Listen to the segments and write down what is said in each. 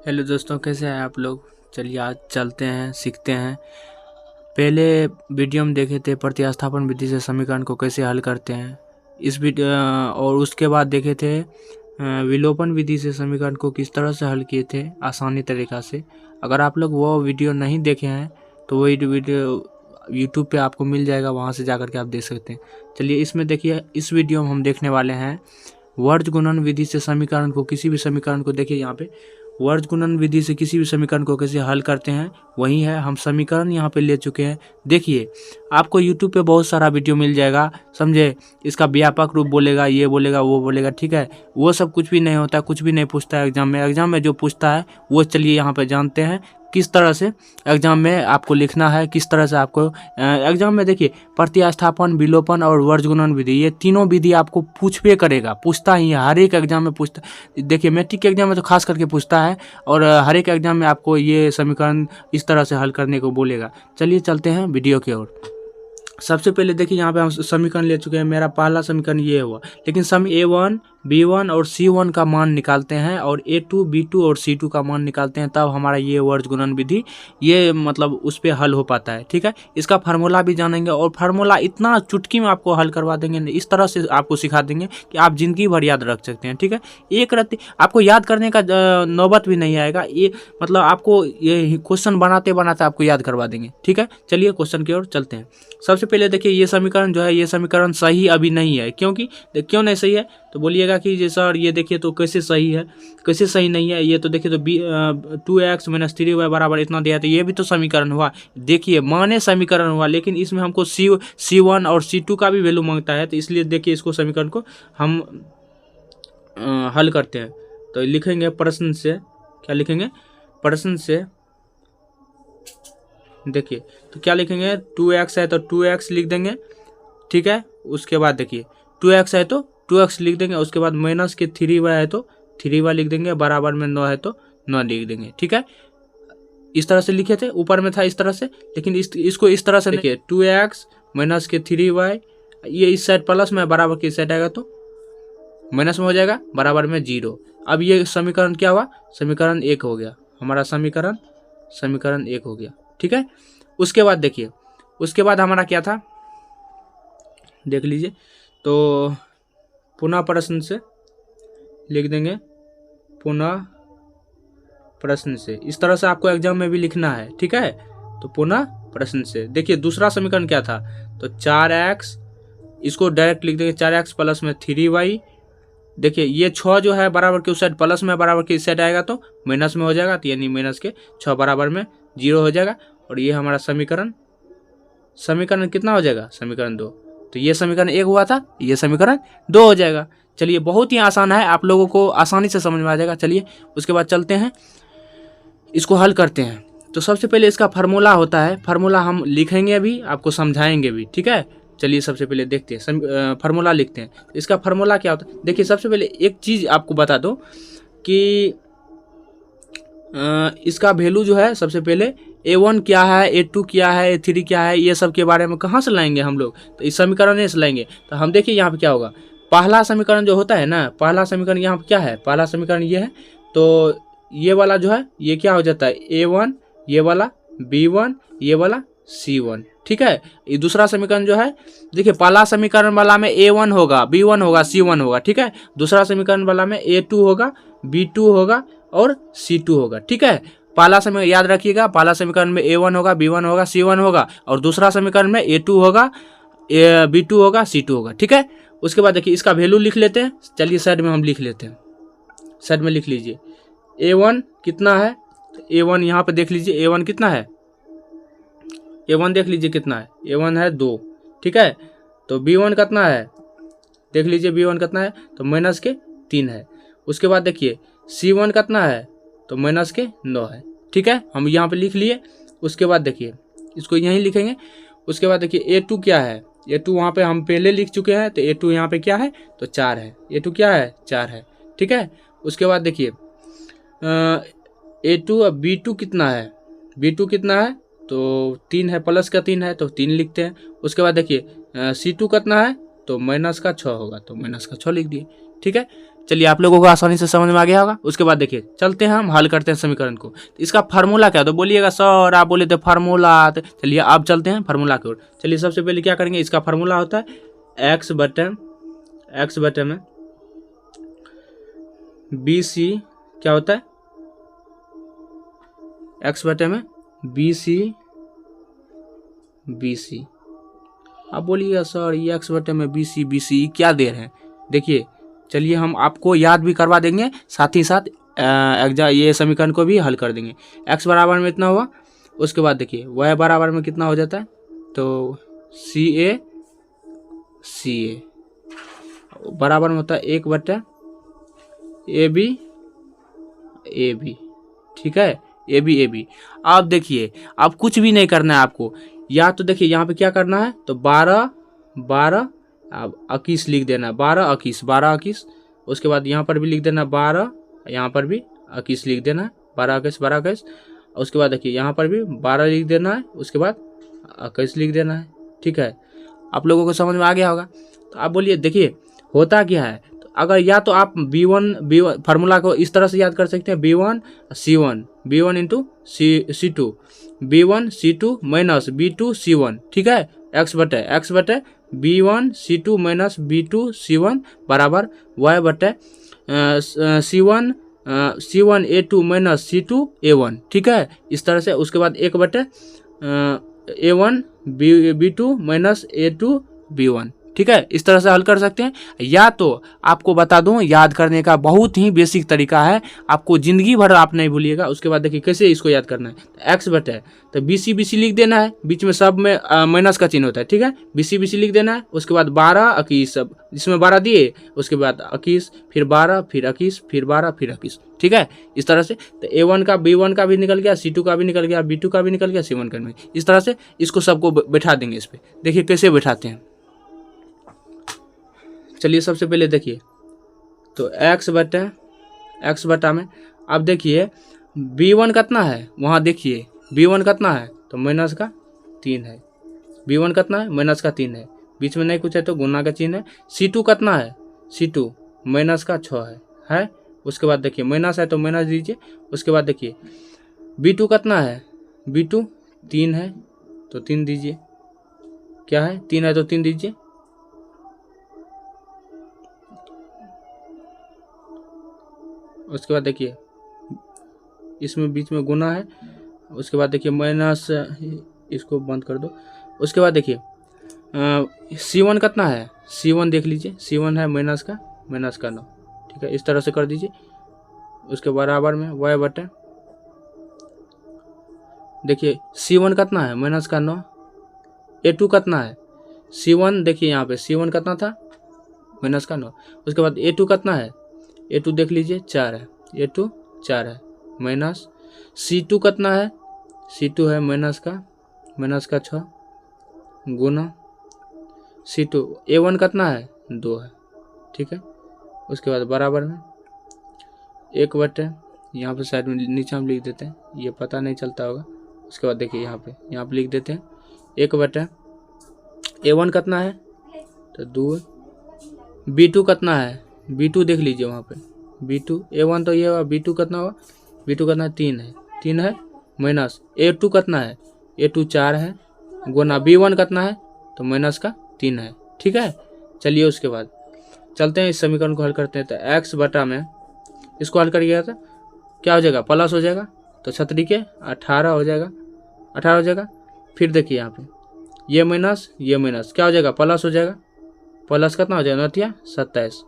Hello दोस्तों, कैसे हैं आप लोग। चलिए आज चलते हैं, सीखते हैं। पहले वीडियो में देखे थे प्रतिस्थापन विधि से समीकरण को कैसे हल करते हैं। इस वीडियो और उसके बाद देखे थे विलोपन विधि से समीकरण को किस तरह से हल किए थे आसानी तरीक़ा से। अगर आप लोग वो वीडियो नहीं देखे हैं तो वही वीडियो यूट्यूब पे आपको मिल जाएगा, वहाँ से जाकर के आप देख सकते हैं। चलिए इसमें देखिए, इस वीडियो में हम देखने वाले हैं वर्ज गुणन विधि से समीकरण को, किसी भी समीकरण को देखिए यहाँ पे वर्ज गुणन विधि से किसी भी समीकरण को कैसे हल करते हैं। वही है, हम समीकरण यहाँ पे ले चुके हैं। देखिए आपको YouTube पे बहुत सारा वीडियो मिल जाएगा, समझे। इसका व्यापक रूप बोलेगा, ये बोलेगा, वो बोलेगा, ठीक है। वो सब कुछ भी नहीं होता, कुछ भी नहीं पूछता है एग्जाम में। एग्जाम में जो पूछता है वो चलिए यहाँ पे जानते हैं किस तरह से एग्जाम में आपको लिखना है, किस तरह से आपको एग्जाम में देखिए प्रतिस्थापन, विलोपन और वर्ज गुणन विधि, ये तीनों विधि आपको पूछबे करेगा, पूछता ही है। हर एक एग्जाम में पूछता, देखिए मैट्रिक के एग्जाम में तो खास करके पूछता है, और हर एक एग्जाम में आपको ये समीकरण इस तरह से हल करने को बोलेगा। चलिए चलते हैं वीडियो की ओर। सबसे पहले देखिए यहाँ पे हम समीकरण ले चुके हैं। मेरा पहला समीकरण ये हुआ, लेकिन सम A1, B1 और C1 का मान निकालते हैं और A2, B2 और C2 का मान निकालते हैं, तब हमारा ये वर्ज गुणन विधि ये मतलब उस पर हल हो पाता है, ठीक है। इसका फार्मूला भी जानेंगे और फार्मूला इतना चुटकी में आपको हल करवा देंगे, इस तरह से आपको सिखा देंगे कि आप जिंदगी भर याद रख सकते हैं, ठीक है। एक रत्ती आपको याद करने का नौबत भी नहीं आएगा, ये मतलब आपको ये क्वेश्चन बनाते बनाते आपको याद करवा देंगे, ठीक है। चलिए क्वेश्चन की ओर चलते हैं। सबसे पहले देखिए ये समीकरण जो है, ये समीकरण सही अभी नहीं है, क्योंकि क्यों नहीं सही है तो बोलिएगा कि ये सर ये देखिए तो कैसे सही है, कैसे सही नहीं है। ये तो देखिए तो 2x - 3y बराबर इतना दिया, तो ये भी तो समीकरण हुआ। देखिए माने समीकरण हुआ, लेकिन इसमें हमको C1 और C2 का भी वैल्यू मांगता है, तो इसलिए देखिए इसको समीकरण को हम हल करते हैं। तो लिखेंगे प्रश्न से, क्या लिखेंगे, प्रश्न से देखिए तो क्या लिखेंगे, 2x है तो 2x लिख देंगे, ठीक है। उसके बाद देखिए 2x है तो 2x लिख देंगे, उसके बाद माइनस के 3y है तो 3y लिख देंगे, बराबर में 9 है तो 9 लिख देंगे, ठीक है। इस तरह से लिखे थे, ऊपर में था इस तरह से, लेकिन इसको इस तरह से देखिए 2x माइनस के 3y, ये इस साइड प्लस में, बराबर की साइड आएगा तो माइनस में हो जाएगा, बराबर में 0। अब ये समीकरण क्या हुआ, समीकरण 1 हो गया हमारा, समीकरण 1 हो गया, ठीक है। उसके बाद देखिए, उसके बाद हमारा क्या था देख लीजिए, तो पुनः प्रश्न से लिख देंगे, पुनः प्रश्न से। इस तरह से आपको एग्जाम में भी लिखना है, ठीक है। तो पुनः प्रश्न से देखिए दूसरा समीकरण क्या था, तो 4x, इसको डायरेक्ट लिख देंगे 4x प्लस में 3y। देखिए ये 6 जो है बराबर के उस साइड प्लस में, बराबर के इस साइड आएगा तो माइनस में हो जाएगा, तो यानी माइनस के 6 बराबर में 0 हो जाएगा। और ये हमारा समीकरण कितना हो जाएगा, समीकरण 2। तो ये समीकरण 1 हुआ था, ये समीकरण 2 हो जाएगा। चलिए बहुत ही आसान है, आप लोगों को आसानी से समझ में आ जाएगा। चलिए उसके बाद चलते हैं, इसको हल करते हैं। तो सबसे पहले इसका फार्मूला होता है, फार्मूला हम लिखेंगे अभी, आपको समझाएंगे भी, ठीक है। चलिए सबसे पहले देखते हैं, फार्मूला लिखते हैं। इसका फार्मूला क्या होता है, देखिए सबसे पहले एक चीज़ आपको बता दो कि इसका वैल्यू जो है, सबसे पहले A1 क्या है, A2 क्या है, A3 क्या है, ये सब के बारे में कहाँ से लाएंगे हम लोग, तो इस समीकरण से लाएंगे। तो हम देखिए यहाँ पे क्या होगा, पहला समीकरण जो होता है ना, पहला समीकरण यहाँ पे क्या है, पहला समीकरण ये है, तो ये वाला जो है ये क्या हो जाता है, A1, ये वाला B1, ये वाला C1, ठीक है। ये दूसरा समीकरण जो है, देखिए पहला समीकरण वाला में A1 होगा, B1 होगा, C1 होगा, ठीक है। दूसरा समीकरण वाला में A2 होगा, B2 होगा और C2 होगा, ठीक है। पहला समीकरण याद रखिएगा, पहला समीकरण में A1 होगा, B1 होगा, C1 होगा, और दूसरा समीकरण में A2 होगा, B2 होगा, C2 होगा, ठीक है। उसके बाद देखिए इसका वैल्यू लिख लेते हैं। चलिए साइड में हम लिख लेते हैं, साइड में लिख लीजिए A1 कितना है, तो A1 यहाँ पे देख लीजिए, A1 कितना है, A1 देख लीजिए कितना है, A1 है 2, ठीक है। तो B1 कितना है, देख लीजिए B1 कितना है, तो माइनस के 3 है। उसके बाद देखिए C1 कितना है, तो माइनस के 9 है, ठीक है। हम यहाँ पे लिख लिए। उसके बाद देखिए इसको यहीं लिखेंगे। उसके बाद देखिए A2 क्या है, A2 वहाँ पे हम पहले लिख चुके हैं, तो A2 यहाँ पे क्या है, तो 4 है। A2 क्या है, 4 है, ठीक है। उसके बाद देखिए A2 और B2 कितना है, B2 कितना है, तो 3 है, प्लस का 3 है तो 3 लिखते हैं। उसके बाद देखिए C2 कितना है, तो माइनस का 6 होगा, तो माइनस का 6 लिख दिए, ठीक है। चलिए आप लोगों को आसानी से समझ में आ गया होगा। उसके बाद देखिए चलते हैं हम हल करते हैं समीकरण को। तो इसका फार्मूला क्या, तो बोलिएगा सर आप बोले थे फार्मूला, तो चलिए आप चलते हैं फार्मूला की ओर। चलिए सबसे पहले क्या करेंगे, इसका फार्मूला होता है एक्स बटे में बी सी, क्या होता है एक्स बटे में बी सी। आप बोलिएगा सर ये एक्स बटे में बी सी क्या दे रहे हैं। देखिए चलिए हम आपको याद भी करवा देंगे, साथ ही साथ ये समीकरण को भी हल कर देंगे। एक्स बराबर में इतना हुआ, उसके बाद देखिए वाई बराबर में कितना हो जाता है, तो सी ए बराबर में होता है 1/, ए बी, ठीक है, ए बी। आप देखिए अब कुछ भी नहीं करना है आपको, या तो देखिए यहाँ पे क्या करना है, तो 12 अब 21 लिख देना है, 12 21। उसके बाद यहाँ पर भी लिख देना 12, यहाँ पर भी 21 लिख देना है, 12 21। उसके बाद देखिए यहाँ पर भी 12 लिख देना है, उसके बाद 21 लिख देना है, ठीक है। आप लोगों को समझ में आ गया होगा। तो आप बोलिए देखिए होता क्या है, तो अगर या तो आप B1 फार्मूला को इस तरह से याद कर सकते हैं, B1 into C2, B1 C2 minus B2 C1, ठीक है। एक्स बटे B1 C2 minus B2 C1 बराबर Y बटे C1 A2 minus C2 A1, ठीक है, इस तरह से। उसके बाद 1 बटे A1 B2 minus A2 B1, ठीक है, इस तरह से हल कर सकते हैं। या तो आपको बता दूं, याद करने का बहुत ही बेसिक तरीका है, आपको जिंदगी भर आप नहीं भूलिएगा। उसके बाद देखिए कैसे इसको याद करना है, तो एक्स बटे तो बी सी लिख देना है, बीच में सब में माइनस का चिन्ह होता है, ठीक है, बी सी लिख देना है। उसके बाद 12 21, सब जिसमें 12 दिए, उसके बाद 21, फिर 12, फिर 21, फिर 12, फिर 21, ठीक है, इस तरह से। तो A1 का B1 का भी निकल गया, C2 का भी निकल गया, B2 का भी निकल गया, C1 का भी। इस तरह से इसको सबको बैठा देंगे इस पर। देखिए कैसे बैठाते हैं। चलिए सबसे पहले देखिए, तो एक्स बटा में अब देखिए B1 कितना है, वहाँ देखिए B1 कितना है, तो माइनस का 3 है। B1 कितना है, माइनस का 3 है, बीच में नहीं कुछ है तो गुना का चिन्ह है। C2 कितना है, C2 माइनस का 6 है। उसके बाद देखिए माइनस है तो माइनस दीजिए। उसके बाद देखिए B2 कितना है, B2 3 है तो 3 दीजिए, क्या है 3 है तो 3 दीजिए। उसके बाद देखिए इसमें बीच में गुना है। उसके बाद देखिए माइनस, इसको बंद कर दो। उसके बाद देखिए C1 कितना है, C1 देख लीजिए, C1 है माइनस का 9, ठीक है, इस तरह से कर दीजिए। उसके बराबर में y बटे देखिए C1 कितना है, माइनस का 9। A2 कितना है, C1 देखिए यहाँ पे C1 कितना था, माइनस का 9। उसके बाद A2 कितना है, A2 देख लीजिए 4 है, A2 4 है माइनस। C2 कितना है, C2 है माइनस का 6 गुना C2। A1 कितना है, 2 है, ठीक है। उसके बाद बराबर में 1 बटे, यहाँ पे साइड में नीचे हम लिख देते हैं, ये पता नहीं चलता होगा। उसके बाद देखिए यहाँ पे लिख देते हैं 1 बटे A1 कितना है, तो 2। B2 कितना है, B2 देख लीजिए वहाँ पे B2, A1 तो ये हुआ, B2 कितना हुआ, B2 कितना है, 3 है माइनस। A2 कितना है, A2 4 है गुना B1 कितना है, तो माइनस का 3 है, ठीक है। चलिए उसके बाद चलते हैं इस समीकरण को हल करते हैं। तो एक्स बटा में इसको हल करिएगा तो क्या हो जाएगा, प्लस हो जाएगा, तो 36 के 18 हो जाएगा। फिर देखिए यहाँ पे ये माइनस क्या हो जाएगा, प्लस हो जाएगा, प्लस कितना हो जाएगा, 27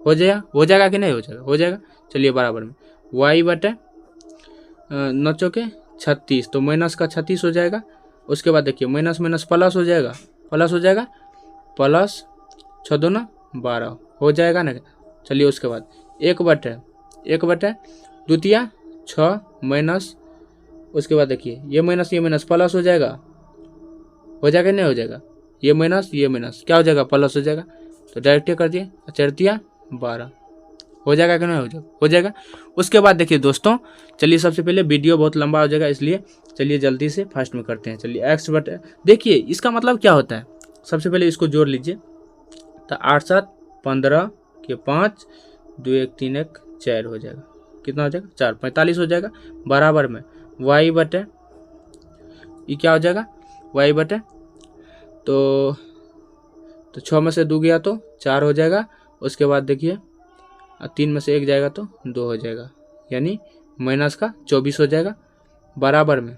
हो जाएगा कि नहीं हो जाएगा। चलिए बराबर में y बटे 9 के 36, तो माइनस का 36 हो जाएगा। उसके बाद देखिए माइनस प्लस हो जाएगा, प्लस 6 दूना 12 हो जाएगा ना। चलिए उसके बाद 1 बटे 2 6 माइनस। उसके बाद देखिए ये माइनस प्लस हो जाएगा नहीं हो जाएगा, ये माइनस क्या हो जाएगा, प्लस हो जाएगा। तो डायरेक्ट कर दिए 4 12 हो जाएगा कि नहीं हो जाएगा। उसके बाद देखिए दोस्तों, चलिए सबसे पहले वीडियो बहुत लंबा हो जाएगा, इसलिए चलिए जल्दी से फास्ट में करते हैं। चलिए एक्स बटे, देखिए इसका मतलब क्या होता है, सबसे पहले इसको जोड़ लीजिए। तो 8 7 15 के 5 2 1 3 1 4 हो जाएगा। कितना हो जाएगा 4, 45 हो जाएगा। बराबर में y बटे ये क्या हो जाएगा y बटे तो 6 में से 2 गया तो 4 हो जाएगा। उसके बाद देखिए 3 में से 1 जाएगा तो 2 हो जाएगा, यानी माइनस का 24 हो जाएगा। बराबर में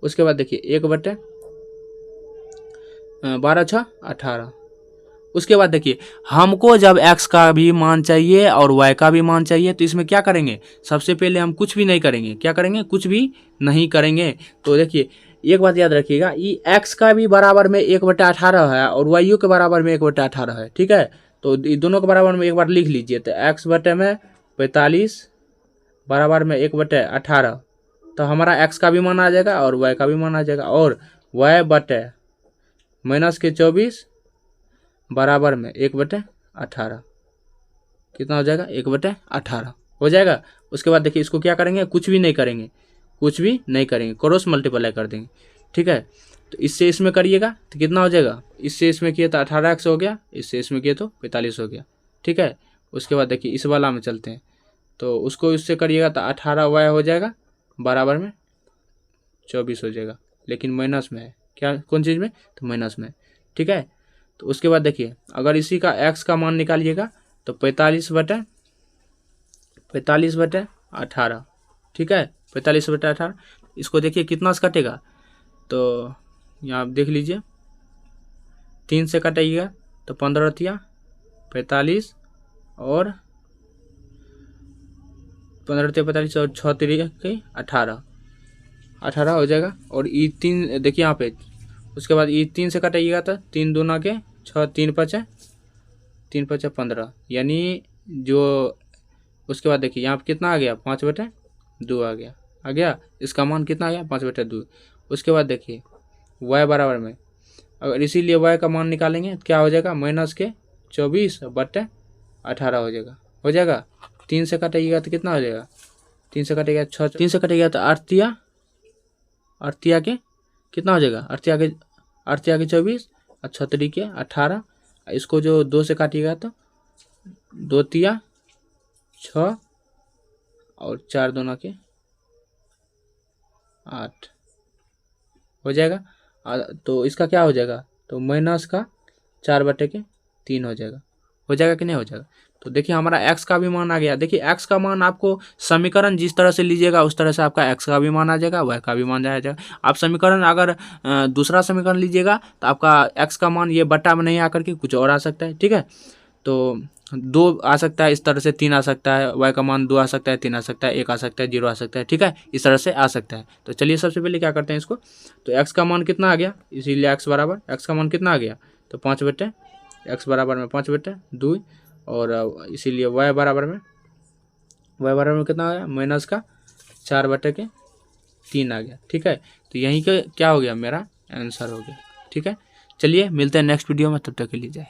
उसके बाद देखिए 1 बटे 12 6 18। उसके बाद देखिए हमको जब x का भी मान चाहिए और y का भी मान चाहिए, तो इसमें क्या करेंगे, सबसे पहले हम कुछ भी नहीं करेंगे। क्या करेंगे, कुछ भी नहीं करेंगे। तो देखिए एक बात याद रखिएगा, ये x का भी बराबर में 1/18 है और y के बराबर में 1/18 है। ठीक है, तो दोनों के बराबर में एक बार लिख लीजिए। तो x बटे में 45 बराबर में 1/18, तो हमारा x का भी मान आ जाएगा और y का भी मान आ जाएगा। और y बटे माइनस के 24 बराबर में 1/18 कितना हो जाएगा 1/18 हो जाएगा। उसके बाद देखिए इसको क्या करेंगे, कुछ भी नहीं करेंगे, कुछ भी नहीं करेंगे, क्रॉस मल्टीप्लाई कर देंगे। ठीक है, तो इससे इसमें करिएगा तो कितना हो जाएगा, इससे इसमें किए तो 18x हो गया, इससे इसमें किए तो 45 हो गया। ठीक है, उसके बाद देखिए इस वाला में चलते हैं, तो उसको इससे करिएगा तो 18y हो जाएगा बराबर में 24 हो जाएगा, लेकिन माइनस में है। क्या, कौन चीज़ में, तो माइनस में। ठीक है, तो उसके बाद देखिए अगर इसी का x का मान निकालिएगा तो 45/18। ठीक है, 45/18। इसको देखिए कितना से कटेगा, तो यहाँ आप देख लीजिए 3 से कटाइएगा तो 15 तिया 45 और 15 तिया 45 और 6 तिया 18 हो जाएगा। और ये 3 देखिए यहाँ पे, उसके बाद ये 3 से कटाइएगा तो 3 दूना के 6 3 5 15, यानी जो उसके बाद देखिए यहाँ पे कितना आ गया 5/2 आ गया। इसका मान कितना आ गया 5/2। उसके बाद देखिए y बराबर में, अगर इसीलिए y का मान निकालेंगे तो क्या हो जाएगा माइनस के 24/18 हो जाएगा। 3 से कटाइएगा तो कितना हो जाएगा, 3 से कटेगा 6, 3 से कटेगा तो 8 तिया के कितना हो जाएगा, 8 तिया के 24 और 6 तिया के 18। इसको जो 2 से काटिएगा तो 2 तिया 6 और 4 दूना के 8 हो जाएगा। तो इसका क्या हो जाएगा, तो माइनस का 4/3 हो जाएगा कि नहीं हो जाएगा। तो देखिए हमारा x का भी मान आ गया। देखिए x का मान आपको समीकरण जिस तरह से लीजिएगा उस तरह से आपका x का भी मान आ जाएगा, y का भी मान आ जाएगा। आप समीकरण अगर दूसरा समीकरण लीजिएगा तो आपका x का मान ये बट्टा में नहीं आकर के कुछ और आ सकता है। ठीक है, तो 2 आ सकता है, इस तरह से 3 आ सकता है, y का मान 2 आ सकता है, 3 आ सकता है, 1 आ सकता है, 0 आ सकता है। ठीक है, इस तरह से आ सकता है। तो चलिए सबसे पहले क्या करते हैं इसको, तो x का मान कितना आ गया, इसीलिए x बराबर x का मान कितना आ गया, तो 5/x बराबर में 5/2 और इसीलिए y बराबर में कितना आ गया माइनस का 4/3 आ गया। ठीक है, तो यहीं का क्या हो गया, मेरा आंसर हो गया। ठीक है, चलिए मिलते हैं नेक्स्ट वीडियो में, तब तक के लिए जय।